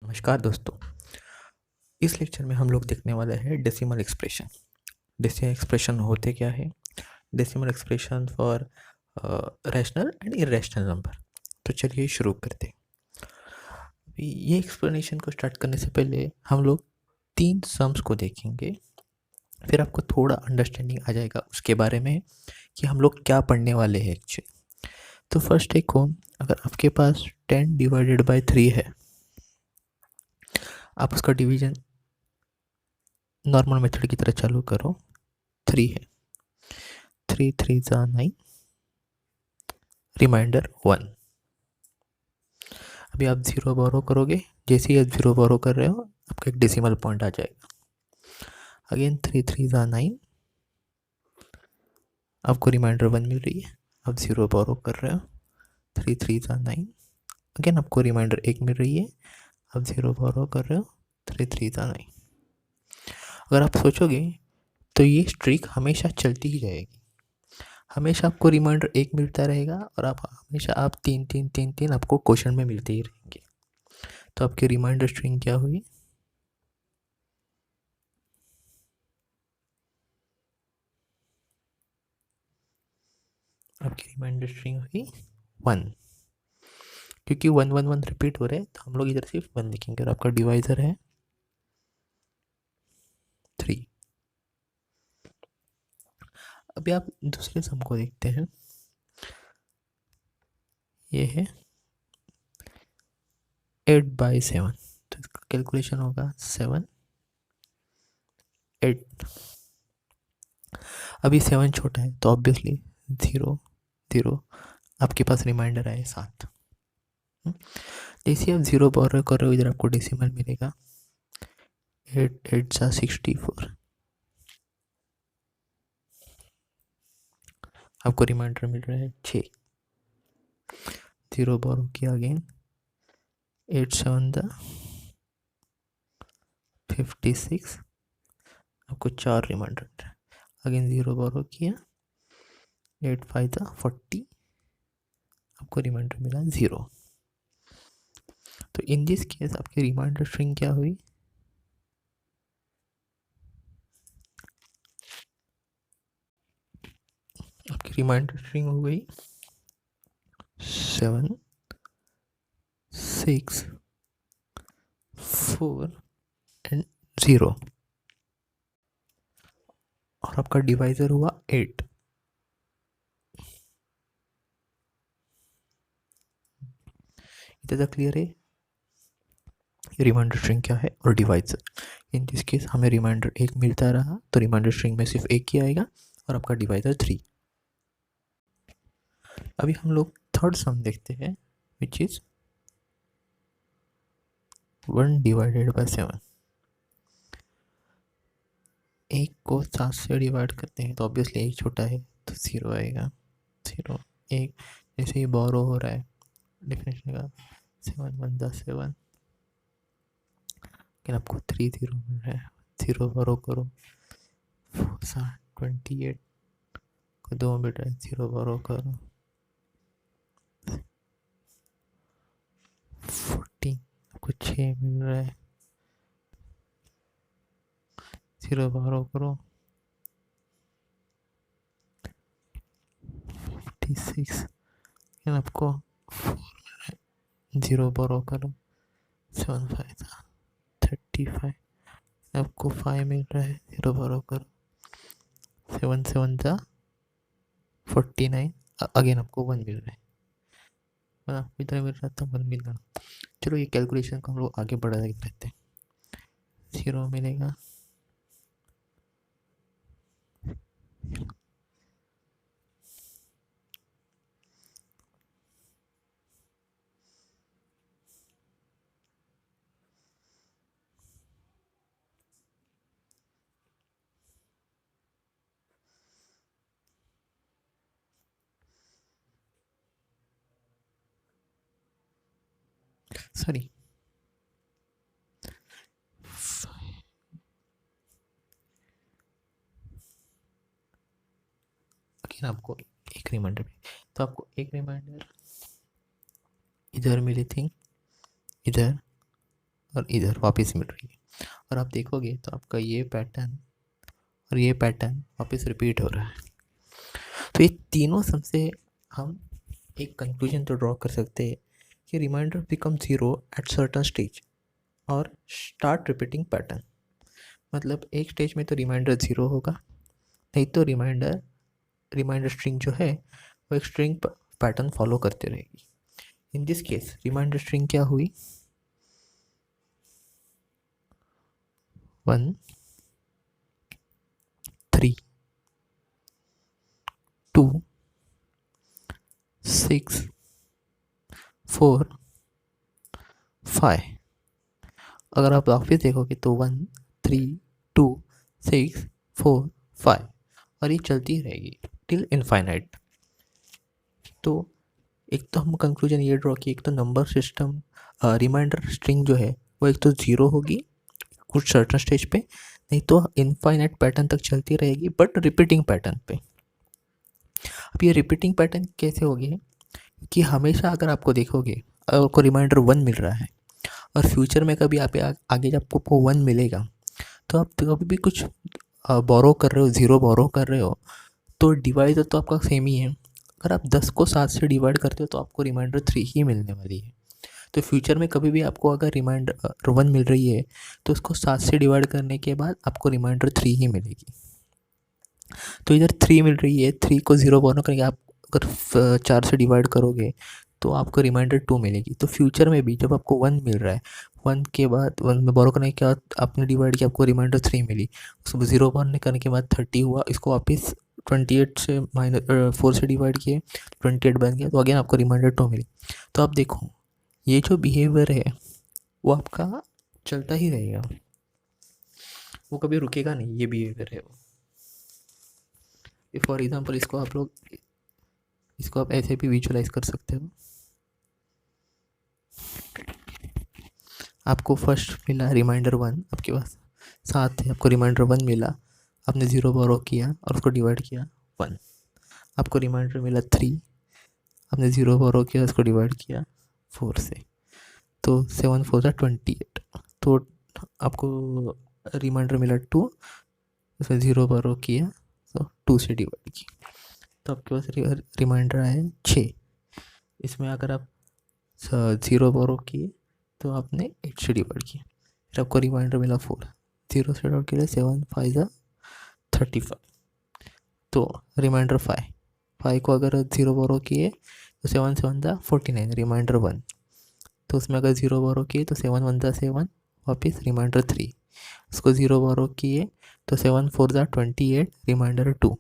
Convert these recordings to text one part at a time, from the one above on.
नमस्कार दोस्तों। इस लेक्चर में हम लोग देखने वाले हैं डेसिमल एक्सप्रेशन। डेसिमल एक्सप्रेशन होते क्या है? Decimal expression for rational and irrational number. तो चलिए शुरू करते हैं। ये एक्सप्लेनेशन को स्टार्ट करने से पहले हम लोग 3 सम्स को देखेंगे, फिर आपको थोड़ा अंडरस्टैंडिंग आ जाएगा उसके बारे में कि हम लोग क्या पढ़ने वाले हैं एक्चुअली। तो फर्स्ट एक को, अगर आपके पास 10 डिवाइडेड बाय 3 है, आप उसका डिवीजन नॉर्मल मेथड की तरह चालू करो। 3 है, 3 3 जा 9, रिमाइंडर 1। अभी आप 0 बोरो करोगे, जैसे ही आप 0 बोरो कर रहे हो आपका एक डेसिमल पॉइंट आ जाएगा। अगेन 3 3 जा 9, आपको रिमाइंडर 1 मिल रही है। आप 0 बोरो कर रहे हो, 3 3 जा 9, अगेन आपको रिमाइंडर 1 मिल रही है। आप 0 बोरो कर रहे हो, 3 3 जा 9। अगर आप सोचोगे तो ये स्ट्रिक हमेशा चलती ही जाएगी, हमेशा आपको रिमाइंडर 1 मिलता रहेगा और आप हमेशा आप 3 3 3 3 आपको क्वेश्चन में मिलते ही रहेंगे। तो आपकी रिमाइंडर स्ट्रिंग क्या हुई? आपकी रिमाइंडर स्ट्रिंग हुई 1, क्योंकि 1 1 1 रिपीट हो रहे हैं तो हम लोग इधर सिर्फ 1 लिखेंगे। और आपका डिवाइजर है 3। अभी आप दूसरे सम को देखते हैं। ये है 8 बाई 7, तो इसका कैलकुलेशन होगा 7 8। अभी 7 छोटा है तो ऑब्वियसली 0 0, आपके पास रिमाइंडर आए 7। जैसे आप 0 बोरो कर रहे हो, इधर आपको डेसिमल मिलेगा 8 8 जा 64। आपको रिमाइंडर मिल रहा है 6। 0 बोरो किया, अगेन 8 7 जा 56, आपको 4 रिमाइंडर मिल रहा है। अगेन 0 बोरो किया, 8 5 जा 40, आपको रिमाइंडर मिला 0। तो इन दिस केस आपकी रिमाइंडर स्ट्रिंग क्या हुई? आपकी रिमाइंडर स्ट्रिंग हो गई 7 6 4 एंड 0, और आपका डिवाइजर हुआ 8। इतना क्लियर है रिमाइंडर स्ट्रिंग क्या है और डिवाइजर। इन दिस केस हमें रिमाइंडर 1 मिलता रहा तो रिमाइंडर स्ट्रिंग में सिर्फ 1 ही आएगा और आपका डिवाइजर 3। अभी हम लोग थर्ड सम देखते हैं, विच इज 1 डिवाइडेड बाय 7। एक को 7 से डिवाइड करते हैं तो ऑब्वियसली एक छोटा है तो 0 आएगा। 0 1, जैसे ही बोरो हो रहा है डेफिनेशन का 7 1 जा 7, लेकिन आपको 3 0 मिल रहा है। 0 बोरो करो, 4 28 को 2 मिल रहा है। 0 बोरो करो, 40 आपको 6 मिल रहा है। 0 बोरो करो, 56, लेकिन आपको 4 मिल रहा है। 0 बोरो करो, 7 5 था 35, आपको 5 मिल रहा है। 0 बोरो करो, 7 7 था 49, अगेन आपको 1 मिल रहा है। आपको इतना मिल रहा था 1 मिल रहा। चलो ये कैलकुलेशन को हम लोग आगे बढ़ा देते हैं। 0 मिलेगा, सॉरी अगेन आपको एक रिमाइंडर, तो आपको एक रिमाइंडर इधर मिली थी, इधर और इधर वापस मिल रही है। और आप देखोगे तो आपका ये पैटर्न और ये पैटर्न वापस रिपीट हो रहा है। तो ये तीनों सम से हम एक कंक्लूजन तो ड्रॉ कर सकते हैं कि reminder become zero at certain stage और स्टार्ट रिपीटिंग पैटर्न। मतलब एक स्टेज में तो रिमाइंडर ज़ीरो होगा, नहीं तो रिमाइंडर स्ट्रिंग जो है वो एक स्ट्रिंग पैटर्न फॉलो करते रहेगी। In this case reminder string क्या हुई, 1 3 2 6 4 5। अगर आप वापस देखोगे तो 1 3 2 6 4 5 और ये चलती रहेगी टिल इनफाइनाइट। तो एक तो हम कंक्लूजन ये ड्रॉ किए, एक तो नंबर सिस्टम रिमाइंडर स्ट्रिंग जो है वो एक तो ज़ीरो होगी कुछ सर्टन स्टेज पे, नहीं तो इनफाइनाइट पैटर्न तक चलती रहेगी बट रिपीटिंग पैटर्न पे। अब ये रिपीटिंग पैटर्न कैसे होगी कि हमेशा अगर आपको देखोगे, अगर आपको रिमाइंडर 1 मिल रहा है और फ्यूचर में कभी आप आगे जब आपको 1 मिलेगा तो आप कभी भी कुछ बोरो कर रहे हो, ज़ीरो बोरो कर रहे हो, तो डिवाइडर तो आपका सेम ही है। अगर आप 10 को 7 से डिवाइड करते हो तो आपको रिमाइंडर 3 ही मिलने वाली है। तो फ्यूचर में कभी भी आपको अगर रिमाइंडर 1 मिल रही है तो उसको 7 से डिवाइड करने के बाद आपको रिमाइंडर 3 ही मिलेगी। तो इधर 3 मिल रही है, 3 को ज़ीरो बोरो करके आप अगर 4 से डिवाइड करोगे तो आपको रिमाइंडर 2 मिलेगी। तो फ्यूचर में भी जब आपको 1 मिल रहा है, 1 के बाद 1 में बोरो करने के बाद आपने डिवाइड किया, आपको रिमाइंडर 3 मिली, उसको ज़ीरो बोरो करने के बाद 30 हुआ, इसको वापस 28 से -4 से डिवाइड किए, 28 बन गया, तो अगेन आपको रिमाइंडर 2 मिली। तो आप देखो ये जो बिहेवियर है वो आपका चलता ही रहेगा, वो कभी रुकेगा नहीं, ये बिहेवियर है वो। फॉर एग्जाम्पल इसको आप ऐसे भी विजुअलाइज कर सकते हो। आपको फर्स्ट मिला रिमाइंडर 1, आपके पास 7 है, आपको रिमाइंडर 1 मिला, आपने ज़ीरो बोरो किया और उसको डिवाइड किया 1। आपको रिमाइंडर मिला 3, आपने ज़ीरो बोरो किया, उसको डिवाइड किया 4 से, तो 7 4 ज़ा 28। तो आपको रिमाइंडर मिला 2, उसमें ज़ीरो बोरो किया तो 2 से डिवाइड किया, तो आपके पास रिमाइंडर आया 6। इसमें अगर आप ज़ीरो बोरो किए तो आपने 8 से डिवाइड किया, फिर आपको रिमाइंडर मिला 4, 0 से डिवाइड किया 7 5 ज़ा 35, तो रिमाइंडर 5 को अगर ज़ीरो बोरो किए तो 7 7 ज़ा 49, रिमाइंडर 1। तो उसमें अगर ज़ीरो बोरो किए तो 7 1 ज़ा 7, वापस रिमाइंडर 3। उसको ज़ीरो बोरो किए तो 7 4 ज़ा 28, रिमाइंडर 2।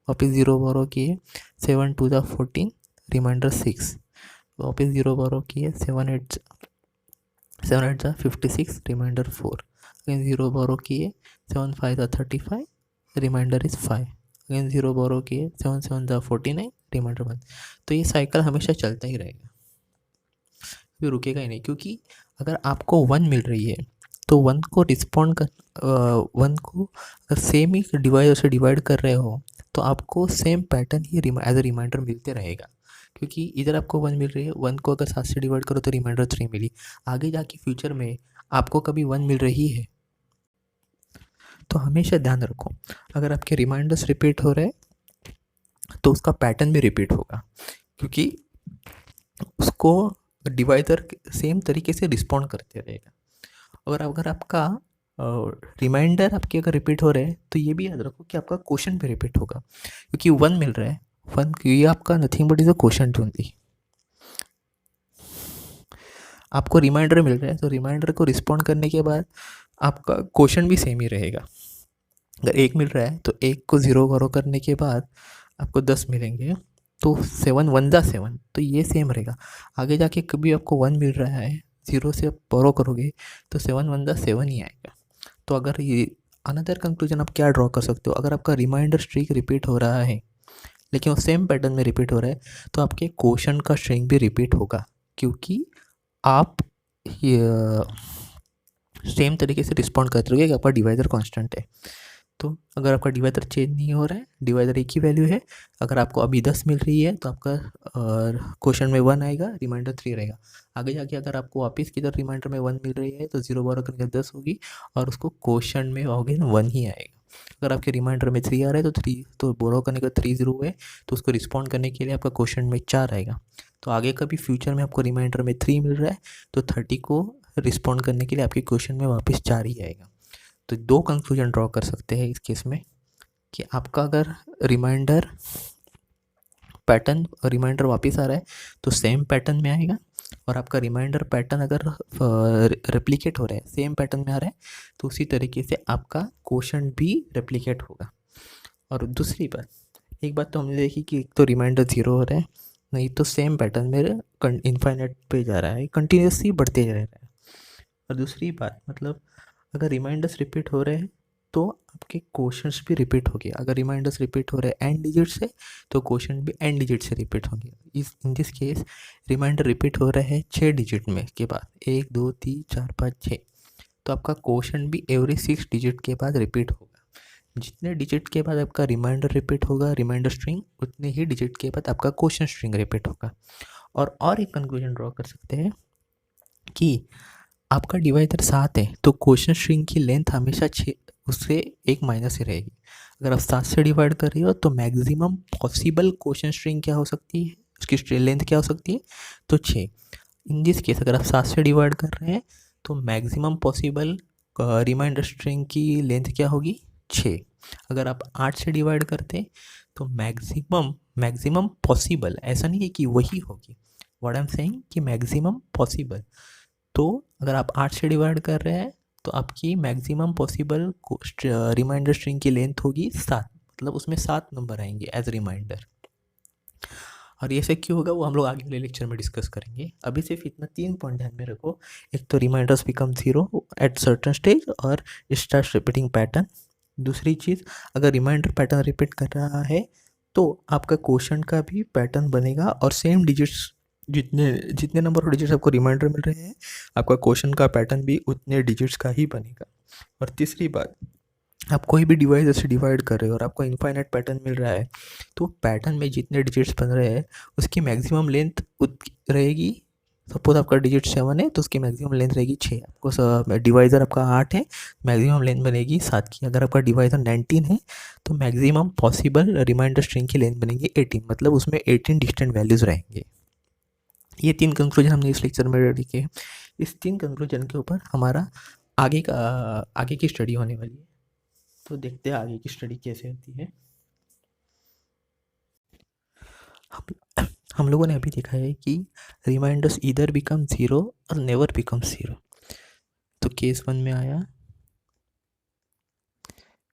वापस ज़ीरो बोरो किए 7 2 ज़ा 14, रिमाइंडर 6। वापस ज़ीरो बोरो किए 7 8 ज़ा 56, रिमाइंडर 4। अगेन ज़ीरो बोरो किए 7 5 ज़ा 35, रिमाइंडर इज़ 5। अगेन ज़ीरो बोरो किए 7 7 ज़ा 49, रिमाइंडर 1। तो ये साइकिल हमेशा चलता ही रहेगा, ये रुकेगा ही नहीं, क्योंकि अगर आपको 1 मिल रही है तो 1 को रिस्पॉन्ड कर 1 को अगर सेम ही डिवाइड से डिवाइड कर रहे हो तो आपको सेम पैटर्न ही एज ए रिमाइंडर मिलते रहेगा। क्योंकि इधर आपको 1 मिल रही है, 1 को अगर 7 से डिवाइड करो तो रिमाइंडर 3 मिली, आगे जाके फ्यूचर में आपको कभी 1 मिल रही है तो हमेशा ध्यान रखो, अगर आपके रिमाइंडर्स रिपीट हो रहे तो उसका पैटर्न भी रिपीट होगा, क्योंकि उसको डिवाइडर सेम तरीके से रिस्पॉन्ड करते रहेगा। और अगर आपका रिमाइंडर आपके अगर रिपीट हो रहे हैं तो ये भी याद रखो कि आपका क्वेश्चन भी रिपीट होगा, क्योंकि 1 मिल रहा है, 1 ये आपका nothing but is a question only. आपको रिमाइंडर मिल रहा है तो रिमाइंडर को रिस्पॉन्ड करने के बाद आपका क्वेश्चन भी सेम ही रहेगा। अगर 1 मिल रहा है तो 1 को ज़ीरो बोरो करने के बाद आपको 10 मिलेंगे, तो 7 1 ज़ा 7, तो ये सेम रहेगा। आगे जाके कभी आपको 1 मिल रहा है, 0 से आप बोरो करोगे तो 7 1 ज़ा 7 ही आएगा। तो अगर ये अनदर कंक्लूजन आप क्या ड्रॉ कर सकते हो, अगर आपका रिमाइंडर स्ट्रिंग रिपीट हो रहा है लेकिन वो सेम पैटर्न में रिपीट हो रहा है तो आपके क्वेश्चन का स्ट्रिंग भी रिपीट होगा, क्योंकि आप सेम तरीके से रिस्पॉन्ड करते रहोगे कि आपका डिवाइडर कांस्टेंट है। तो अगर आपका डिवाइडर चेंज नहीं हो रहा है, डिवाइडर एक ही वैल्यू है, अगर आपको अभी 10 मिल रही है तो आपका क्वेश्चन में 1 आएगा, रिमाइंडर 3 रहेगा। आगे जाके अगर आपको वापस किधर रिमाइंडर में 1 मिल रही है तो 0 बोरो करके 10 होगी और उसको क्वेश्चन में अगेन 1 ही आएगा। अगर आपके रिमाइंडर में 3 आ रहा है तो 3 तो बोरो करने का 3 0 है, तो उसको रिस्पॉन्ड करने के लिए आपका क्वेश्चन में 4 आएगा। तो आगे कभी फ्यूचर में आपको रिमाइंडर में 3 मिल रहा है तो 30 को रिस्पॉन्ड करने के लिए आपके क्वेश्चन में वापस 4 ही आएगा। तो 2 कंक्लूजन ड्रॉ कर सकते हैं इस केस में कि आपका अगर रिमाइंडर पैटर्न रिमाइंडर वापस आ रहा है तो सेम पैटर्न में आएगा, और आपका रिमाइंडर पैटर्न अगर रेप्लिकेट हो रहा है, सेम पैटर्न में आ रहा है, तो उसी तरीके से आपका क्वेश्चन भी रेप्लिकेट होगा। और दूसरी बात, एक बात तो हमने देखी कि एक तो रिमाइंडर 0 हो रहा है, नहीं तो सेम पैटर्न में इनफाइनाइट पे जा रहा है, कंटिन्यूसली बढ़ते जा रहा है। और दूसरी बात मतलब अगर रिमाइंडर्स रिपीट हो रहे हैं तो आपके क्वेश्चंस भी रिपीट हो गया। अगर रिमाइंडर्स रिपीट हो रहे हैं एन डिजिट से तो क्वेश्चन भी एन डिजिट से रिपीट होंगे। In this case reminder repeat हो रहे हैं 6 डिजिट में के बाद, 1 2 3 4 5 6, तो आपका क्वेश्चन भी एवरी 6 डिजिट के बाद रिपीट होगा। जितने डिजिट के बाद आपका रिमाइंडर रिपीट होगा, रिमाइंडर स्ट्रिंग, उतने ही डिजिट के बाद आपका क्वेश्चन स्ट्रिंग रिपीट होगा। और एक कंक्लूजन ड्रॉ कर सकते हैं कि आपका डिवाइडर 7 है तो क्वेश्चन स्ट्रिंग की लेंथ हमेशा 6 उससे 1 माइनस ही रहेगी। अगर आप 7 से डिवाइड कर रही हो तो मैक्सिमम पॉसिबल क्वेश्चन स्ट्रिंग क्या हो सकती है, उसकी लेंथ क्या हो सकती है, तो 6। इन दिस केस अगर आप 7 से डिवाइड कर रहे हैं तो मैक्सिमम पॉसिबल रिमाइंडर स्ट्रिंग की लेंथ क्या होगी, 6। अगर आप 8 से डिवाइड करते हैं तो मैक्सिमम पॉसिबल, ऐसा नहीं है कि वही होगी, व्हाट आई एम सेइंग कि मैक्सिमम पॉसिबल। तो अगर आप 8 से डिवाइड कर रहे हैं तो आपकी मैक्सिमम पॉसिबल रिमाइंडर स्ट्रिंग की लेंथ होगी 7, मतलब उसमें 7 नंबर आएंगे एज रिमाइंडर। और ये से क्यों होगा वो हम लोग आगे वाले लेक्चर में डिस्कस करेंगे। अभी सिर्फ इतना 3 पॉइंट ध्यान में रखो। एक तो reminders become 0 at certain stage और स्टार्ट रिपीटिंग पैटर्न। दूसरी चीज़, अगर रिमाइंडर पैटर्न रिपीट कर रहा है तो आपका क्वेश्चन का भी पैटर्न बनेगा और सेम डिजिट्स, जितने जितने नंबर ऑफ डिजिट्स आपको रिमाइंडर मिल रहे हैं आपका क्वेश्चन का पैटर्न भी उतने डिजिट्स का ही बनेगा। और तीसरी बात, आप कोई भी डिवाइस ऐसे डिवाइड कर रहे हो और आपको इनफाइनाइट पैटर्न मिल रहा है तो पैटर्न में जितने डिजिट्स बन रहे हैं उसकी मैक्सिमम लेंथ रहेगी। सपोज आपका डिजिट 7 है तो उसकी मैक्सिमम लेंथ रहेगी 6। आपको डिवाइज़र आपका 8 है, मैक्सिमम लेंथ बनेगी 7 की। अगर आपका डिवाइज़र 19 है तो मैक्सिमम पॉसिबल रिमाइंडर स्ट्रिंग की लेंथ बनेगी 18, मतलब उसमें 18 डिस्टेंट वैल्यूज़ रहेंगे। ये 3 कंक्लूजन हमने इस लेक्चर में रेडी किए। इस 3 कंक्लूजन के ऊपर हमारा आगे की स्टडी होने वाली है, तो देखते हैं आगे की स्टडी कैसे होती है। हम लोगों ने अभी देखा है कि रिमाइंडर्स इधर बिकम 0 और नेवर बिकम 0। तो केस 1 में आया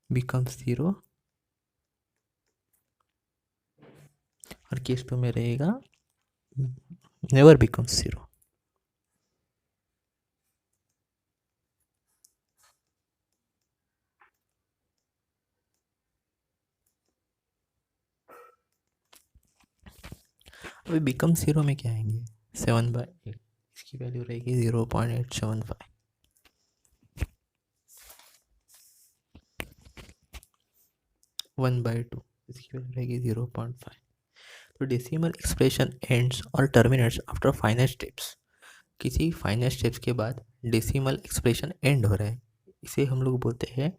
बिकम 0 और केस 2 में रहेगा नेवर बिकम 0। अभी बिकम 0 में क्या आएंगे, 7/8, इसकी वैल्यू रहेगी 0.875। 1/2 इसकी वैल्यू रहेगी 0.5। तो डेसिमल एक्सप्रेशन एंड्स और टर्मिनेट्स आफ्टर फाइनाइट स्टेप्स। किसी फाइनाइट स्टेप्स के बाद डेसिमल एक्सप्रेशन एंड हो रहा है, इसे हम लोग बोलते हैं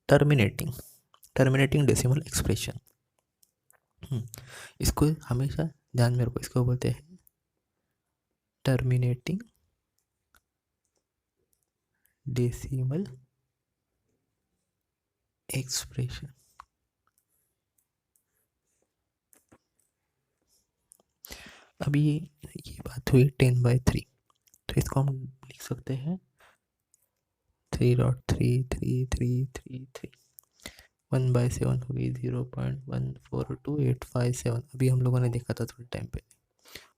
टर्मिनेटिंग डेसिमल एक्सप्रेशन। इसको हमेशा ध्यान में रखो, इसको बोलते हैं टर्मिनेटिंग डेसिमल एक्सप्रेशन। अभी ये बात हुई 10/3, तो इसको हम लिख सकते हैं 3.33333। 1/7 हुई 0.142857। अभी हम लोगों ने देखा था थोड़े टाइम पे,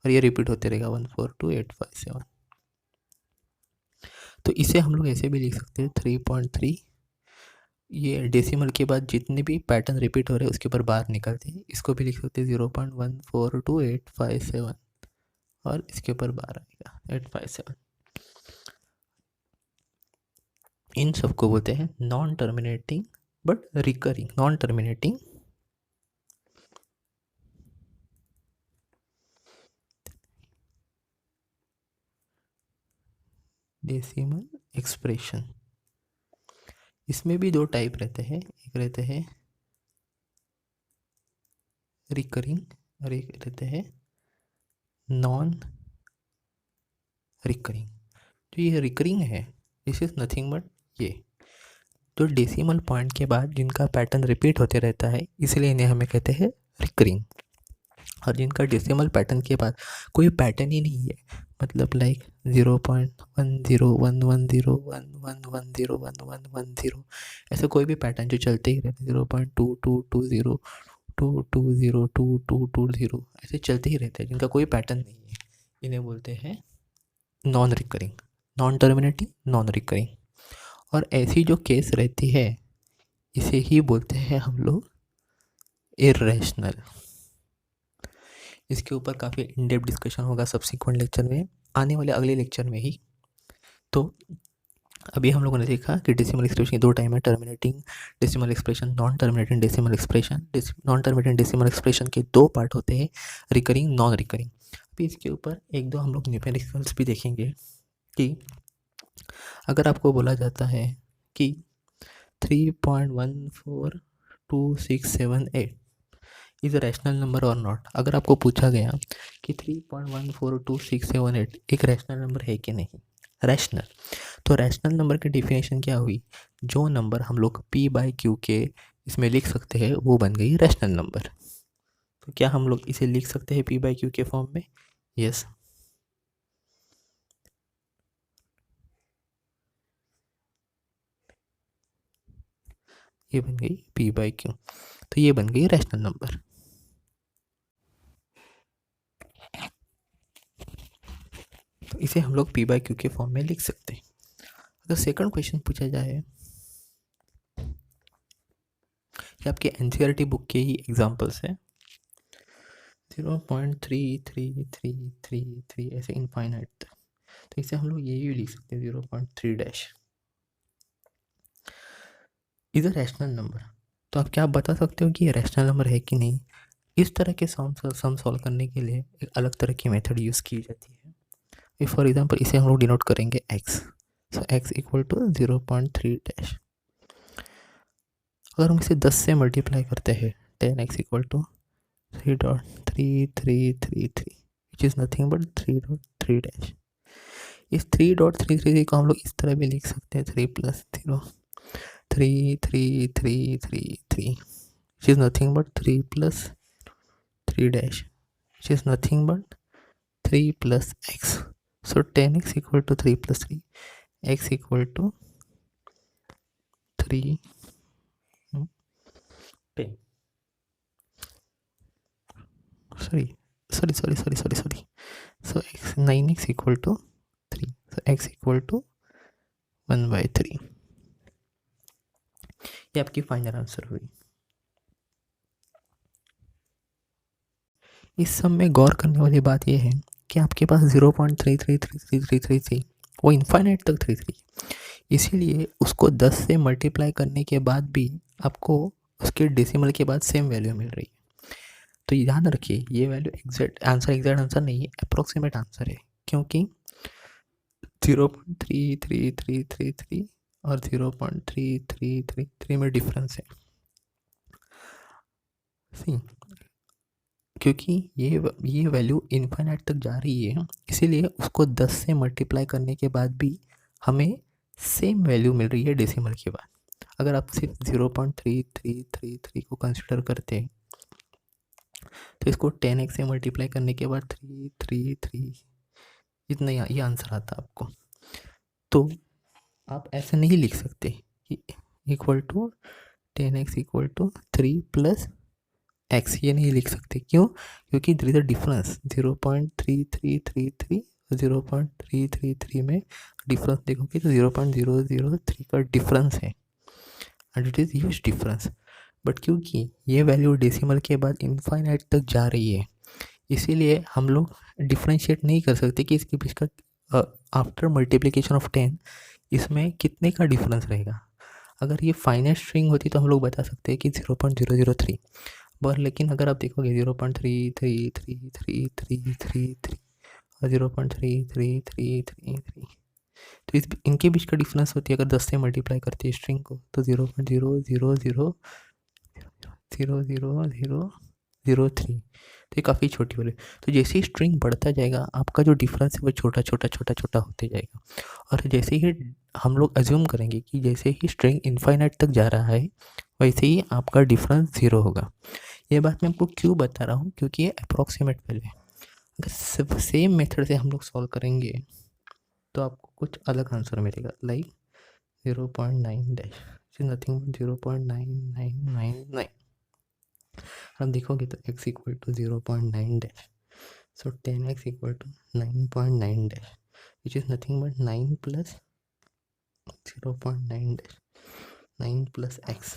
और ये रिपीट होते रहेगा 142857। तो इसे हम लोग ऐसे भी लिख सकते हैं 3.3। ये डेसिमल के बाद जितने भी पैटर्न रिपीट हो रहे हैं उसके ऊपर बार निकलते हैं, इसको भी लिख सकते हैं 0.142857 और इसके ऊपर बार आएगा 857। इन सबको बोलते हैं non terminating but recurring, non-terminating decimal expression. इसमें भी दो टाइप रहते हैं, एक रहते हैं रिकरिंग और एक रहते हैं नॉन रिकरिंग। जो ये रिकरिंग है, दिस इज नथिंग बट ये जो डेसिमल पॉइंट के बाद जिनका पैटर्न रिपीट होते रहता है, इसलिए इन्हें हमें कहते हैं रिकरिंग। और जिनका डेसिमल पैटर्न के बाद कोई पैटर्न ही नहीं है, मतलब लाइक 0.10110111101110 ऐसा कोई भी पैटर्न जो चलते ही रहते, 0.222022202220 ऐसे चलते ही रहते हैं, जिनका कोई पैटर्न नहीं है, इन्हें बोलते हैं non recurring, non terminating, non recurring. और ऐसी जो केस रहती है, इसे ही बोलते हैं हम लोग इर्रेशनल। इसके ऊपर काफ़ी इन डेप्थ डिस्कशन होगा सब्सिक्वेंट लेक्चर में, आने वाले अगले लेक्चर में ही। तो अभी हम लोगों ने देखा कि डेसिमल एक्सप्रेशन के दो टाइम है, terminating decimal expression, non terminating decimal expression. Non terminating decimal expression के दो पार्ट होते हैं, रिकरिंग, नॉन रिकरिंग। अभी इसके ऊपर एक दो हम लोग न्यूमेरिकल्स भी देखेंगे कि अगर आपको बोला जाता है कि 3.142678 इज़ अ रैशनल नंबर और नॉट, अगर आपको पूछा गया कि 3.142678 एक रैशनल नंबर है कि नहीं, रैशनल, तो रैशनल नंबर की डिफिनेशन क्या हुई, जो नंबर हम लोग p/q के इसमें लिख सकते हैं वो बन गई रैशनल नंबर। तो क्या हम लोग इसे लिख सकते हैं p/q के फॉर्म में? यस, ये बन गई p/q, तो ये बन गई रैशनल नंबर। तो इसे हम लोग p/q के फॉर्म में लिख सकते हैं। अगर सेकंड क्वेश्चन पूछा जाए, ये आपके एनसीईआरटी बुक के ही एग्जांपल्स है, 0.3333 ऐसे इनफाइनाइट तक, तो इसे हम लोग ये भी लिख सकते हैं 0.3 इज अ रैशनल नंबर। तो आप क्या बता सकते हो कि ये रैशनल नंबर है कि नहीं? इस तरह के सम सॉल्व करने के लिए एक अलग तरह की मेथड यूज़ की जाती है। फॉर एग्जांपल इसे हम लोग डिनोट करेंगे x, so x equal to 0.3। अगर हम इसे 10 से मल्टीप्लाई करते हैं, 10x equal to 3.3333 which is nothing but 3.3। इस 3.333 को हम लोग इस तरह भी लिख सकते हैं, 3 + 0 33333 which is nothing but 3 + 3 which is nothing but 3 + x. So 10x equal to 3 + 3, x equal to 3 10. Sorry. So 9x equal to 3. So x equal to 1/3. ये आपकी फाइनल आंसर हुई। इस सब में गौर करने वाली बात यह है कि आपके पास 0.333333 वो इनफाइनाइट तक 33, इसीलिए उसको 10 से मल्टीप्लाई करने के बाद भी आपको उसके डेसिमल के बाद सेम वैल्यू मिल रही है। तो याद रखिए, ये वैल्यू एग्जैक्ट आंसर नहीं है, अप्रोक्सीमेट आंसर है, क्योंकि 0.3333 और 0.3333 में डिफरेंस है। सी, क्योंकि ये वैल्यू इनफाइनाइट तक जा रही है, इसीलिए उसको 10 से मल्टीप्लाई करने के बाद भी हमें सेम वैल्यू मिल रही है डेसिमल के बाद। अगर आप सिर्फ 0.3333 को कंसिडर करते हैं, तो इसको 10x से मल्टीप्लाई करने के बाद 333 इतना ये आंसर आता है आपको। तो आप ऐसे नहीं लिख सकते कि equal to 10x equal to 3 + x, ये नहीं लिख सकते। क्यों? क्योंकि देयर इज अ डिफरेंस 0.3333 और 0.333 में डिफरेंस देखोगे तो 0.003 का डिफरेंस है, and it is huge difference. But क्योंकि ये वैल्यू डेसिमल के बाद इनफाइनाइट तक जा रही है, इसीलिए हम लोग डिफ्रेंशिएट नहीं कर सकते कि इसके बीच का आफ्टर मल्टीप्लिकेशन ऑफ 10 इसमें कितने का डिफरेंस रहेगा। अगर ये फाइनाइट स्ट्रिंग होती तो हम लोग बता सकते हैं कि 0.003, पर लेकिन अगर आप देखोगे 0.3333333 और 0.333333, तो इनके बीच का डिफरेंस होती है, अगर 10 से मल्टीप्लाई करती है स्ट्रिंग को तो 0.0000003, तो ये काफ़ी छोटी वाली। तो जैसे ही स्ट्रिंग बढ़ता जाएगा आपका जो डिफरेंस है वो छोटा छोटा छोटा छोटा होते जाएगा, और जैसे ही हम लोग अज्यूम करेंगे कि जैसे ही स्ट्रिंग इनफाइनाइट तक जा रहा है वैसे ही आपका डिफरेंस ज़ीरो होगा। ये बात मैं आपको क्यों बता रहा हूँ, क्योंकि ये अप्रॉक्सीमेट वैल्यू है। अगर सेम मेथड से हम लोग सॉल्व करेंगे तो आपको कुछ अलग आंसर मिलेगा, लाइक 0.9 डैश नथिंग बट 0.9999। अब देखोगे तो x equal to 0.9 dash, so 10x equal to 9.9 dash which is nothing but 9 plus 0.9 dash 9 plus x,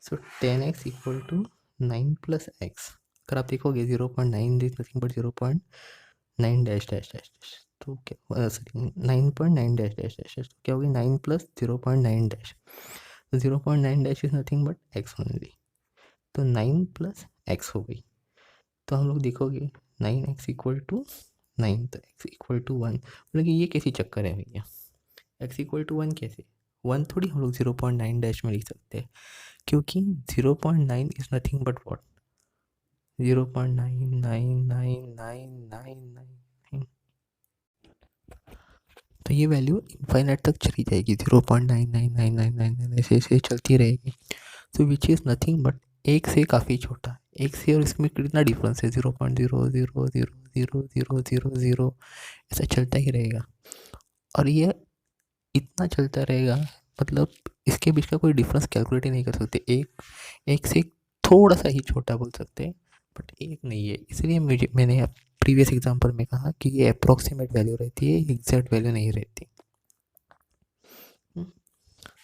so 10x equal to 9 plus x. अगर आप देखोगे 0.9 is nothing but 0.9 dash dash dash dash, तो क्या sorry 9.9 dash dash dash dash, क्या होगी 9 plus 0.9 dash, 0.9 dash is nothing but x only, तो 9 plus x हो गई। तो हम लोग देखोगे 9x इक्वल टू 9, तो x इक्वल टू 1, मतलब कि ये कैसी चक्कर है भैया, x इक्वल टू 1 कैसे, 1 थोड़ी हम लोग 0.9 डैश में लिख सकते हैं, क्योंकि 0.9 इज नथिंग बट वॉट 0.9999999, तो ये वैल्यू इनफाइनाइट तक चली जाएगी, 0.99999 ऐसे ऐसे चलती रहेगी। तो विच इज़ नथिंग बट एक से काफ़ी छोटा, एक से और इसमें कितना डिफरेंस है 0.0000000, ऐसा चलता ही रहेगा, और ये इतना चलता रहेगा, मतलब इसके बीच का कोई डिफरेंस कैलकुलेट ही नहीं कर सकते, एक से थोड़ा सा ही छोटा बोल सकते हैं, बट एक नहीं है। इसलिए मैंने प्रीवियस एग्जांपल में कहा कि ये अप्रॉक्सीमेट वैल्यू रहती है, एग्जैक्ट वैल्यू नहीं रहती।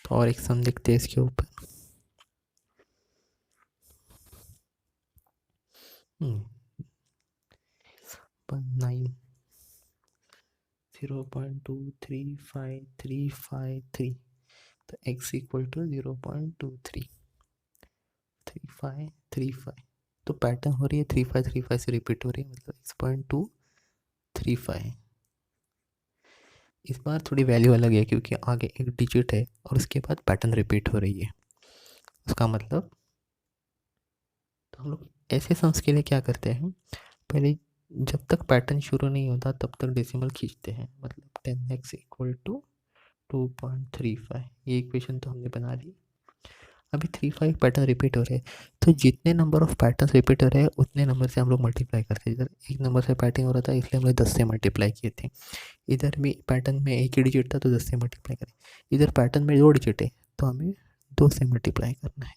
तो और एक सम देखते हैं इसके ऊपर। 9 0.23533, तो x इक्वल टू 0.233535, तो पैटर्न हो रही है 3535 से रिपीट हो रही है, मतलब 6.235। इस बार थोड़ी वैल्यू अलग है क्योंकि आगे एक डिजिट है और उसके बाद पैटर्न रिपीट हो रही है, उसका मतलब। तो हम लोग ऐसे सम्स के लिए क्या करते हैं, पहले जब तक पैटर्न शुरू नहीं होता तब तक डेसिमल खींचते हैं, मतलब 10x इक्वल टू 2.35, ये इक्वेशन तो हमने बना ली। अभी 35 पैटर्न रिपीट हो रहे हैं, तो जितने नंबर ऑफ पैटर्न रिपीट हो रहे हैं उतने नंबर से हम लोग मल्टीप्लाई करते हैं। इधर एक नंबर से पैटर्न हो रहा था इसलिए हमने 10 से मल्टीप्लाई किए थे, इधर भी पैटर्न में एक ही डिजिट था तो 10 से मल्टीप्लाई करें, इधर पैटर्न में 2 डिजिट है तो हमें 2 से मल्टीप्लाई करना है,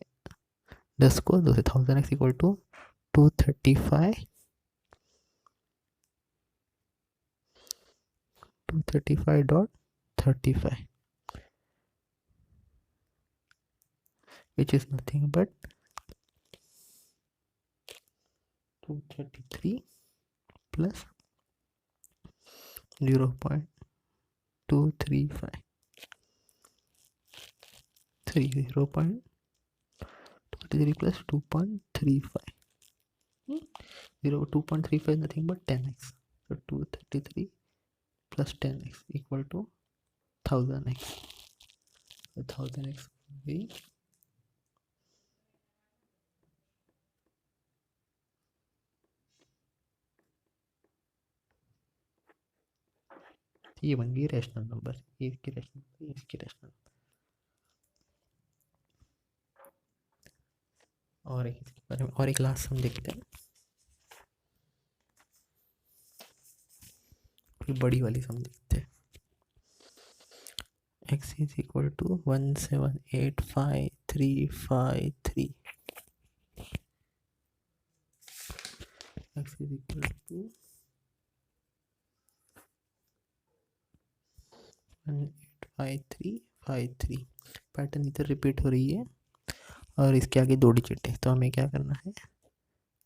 10 को 2 से, 1000x equal to 235.35, which is nothing but 233 plus 0.235, 0.23 plus 2.35, 2.35 nothing but 10x, so 233 plus 10x equal to 1000x, so 1000x will be ये बन गई रैशनल नंबर, ये इसकी रैशनल नंबर, ये इसकी रैशनल नंबर। और एक इसके बारे में और एक लास्ट हम देखते हैं, कोई बड़ी वाली सम देखते हैं। x is equal to 1785353, x is equal to 1785353, pattern इधर रिपीट हो रही है और इसके आगे 2 डिजिट है, तो हमें क्या करना है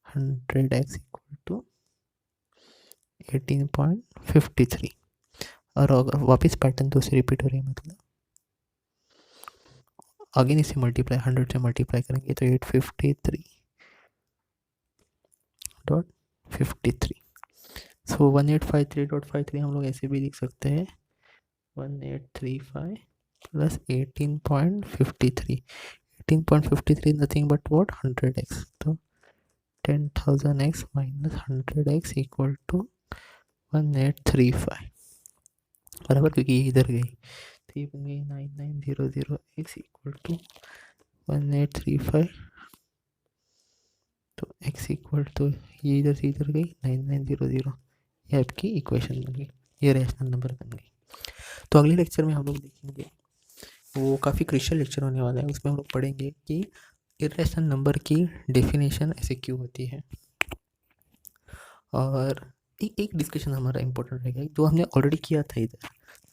100x इक्वल टू 18.53, और अगर वापस पैटर्न 2 से रिपीट हो रही है, मतलब अगेन इसे मल्टीप्लाई 100 से मल्टीप्लाई करेंगे तो 853.53। सो 1853.53 हम लोग ऐसे भी लिख सकते हैं 1835 plus 18.53। 18.53 nothing but what 100x, तो 10,000x minus 100x equal to 1835 बराबर, क्योंकि ये इधर गई तो ये बन गई 9900x इक्वल टू 1835, तो x इक्वल टू ये इधर से इधर गई 9900, ये आपकी इक्वेशन बन गई, ये रैशनल नंबर बन गई। तो अगले लेक्चर में हम लोग देखेंगे, वो काफ़ी क्रिशियल लेक्चर होने वाला है, उसमें हम लोग पढ़ेंगे कि इरेशनल नंबर की डेफिनेशन ऐसे क्यों होती है। और एक डिस्कशन हमारा इम्पोर्टेंट रहेगा जो हमने ऑलरेडी किया था इधर,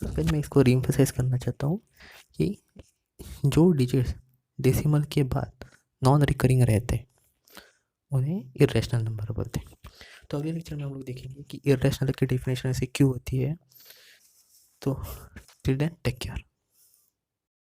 फिर मैं इसको रीएम्फसाइज करना चाहता हूँ कि जो डिजिट्स डेसिमल के बाद नॉन रिकरिंग रहते उन्हें इरेशनल नंबर बोलते हैं। तो अगले लेक्चर में हम लोग देखेंगे कि इरेशनल की डेफिनेशन ऐसे क्यों होती है। तो टिल देन टेक केयर।